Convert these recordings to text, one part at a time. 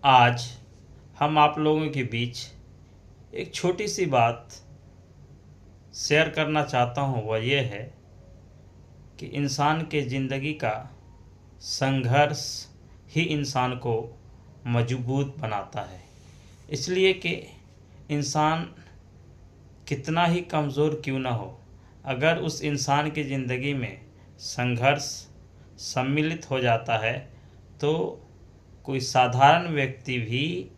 आज हम आप लोगों के बीच एक छोटी सी बात शेयर करना चाहता हूँ। वह यह है कि इंसान के ज़िंदगी का संघर्ष ही इंसान को मजबूत बनाता है। इसलिए कि इंसान कितना ही कमज़ोर क्यों ना हो, अगर उस इंसान की ज़िंदगी में संघर्ष सम्मिलित हो जाता है तो कोई साधारण व्यक्ति भी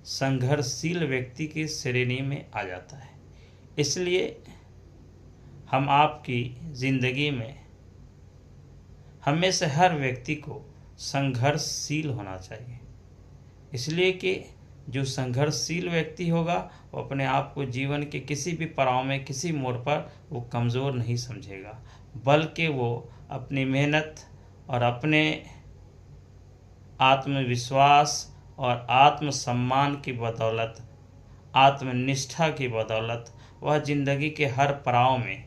संघर्षशील व्यक्ति की श्रेणी में आ जाता है। इसलिए हम आपकी ज़िंदगी में हमेशा हर व्यक्ति को संघर्षशील होना चाहिए। इसलिए कि जो संघर्षशील व्यक्ति होगा वो अपने आप को जीवन के किसी भी पड़ाव में, किसी मोड़ पर वो कमज़ोर नहीं समझेगा, बल्कि वो अपनी मेहनत और अपने आत्मविश्वास और आत्मसम्मान की बदौलत, आत्मनिष्ठा की बदौलत वह ज़िंदगी के हर पड़ाव में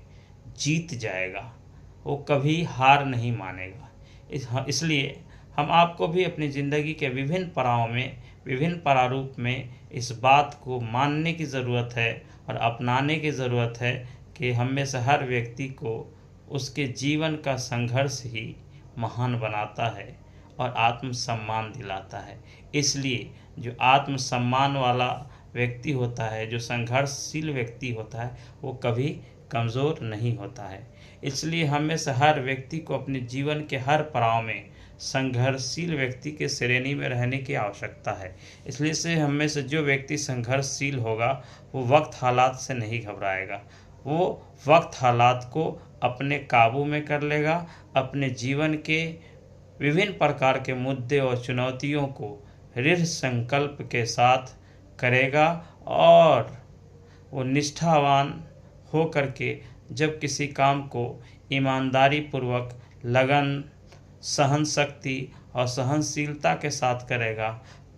जीत जाएगा। वो कभी हार नहीं मानेगा। इसलिए हम आपको भी अपनी ज़िंदगी के विभिन्न पड़ाव में, विभिन्न प्रारूप में इस बात को मानने की ज़रूरत है और अपनाने की ज़रूरत है कि हमेशा हर व्यक्ति को उसके जीवन का संघर्ष ही महान बनाता है और आत्मसम्मान दिलाता है। इसलिए जो आत्मसम्मान वाला व्यक्ति होता है, जो संघर्षशील व्यक्ति होता है, वो कभी कमज़ोर नहीं होता है। इसलिए हमेशा हर व्यक्ति को अपने जीवन के हर पड़ाव में संघर्षशील व्यक्ति के श्रेणी में रहने की आवश्यकता है। इसलिए से हमेशा जो व्यक्ति संघर्षशील होगा वो वक्त हालात से नहीं घबराएगा, वो वक्त हालात को अपने काबू में कर लेगा, अपने जीवन के विभिन्न प्रकार के मुद्दे और चुनौतियों को दृढ़ संकल्प के साथ करेगा और वो निष्ठावान हो करके जब किसी काम को ईमानदारी पूर्वक, लगन, सहन शक्ति और सहनशीलता के साथ करेगा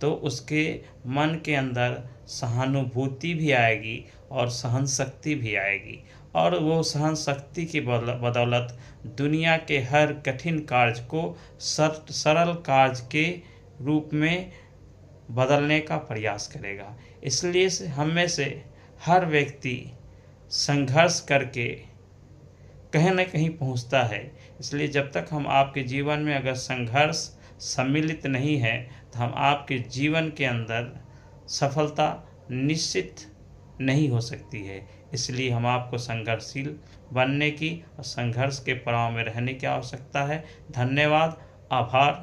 तो उसके मन के अंदर सहानुभूति भी आएगी और सहन शक्ति भी आएगी, और वो सहन शक्ति की बदौलत दुनिया के हर कठिन कार्य को सरल कार्य के रूप में बदलने का प्रयास करेगा। इसलिए हम में से हर व्यक्ति संघर्ष करके कहीं न कहीं पहुंचता है। इसलिए जब तक हम आपके जीवन में अगर संघर्ष सम्मिलित नहीं है तो हम आपके जीवन के अंदर सफलता निश्चित नहीं हो सकती है। इसलिए हम आपको संघर्षशील बनने की और संघर्ष के पड़ाव में रहने की आवश्यकता है। धन्यवाद, आभार।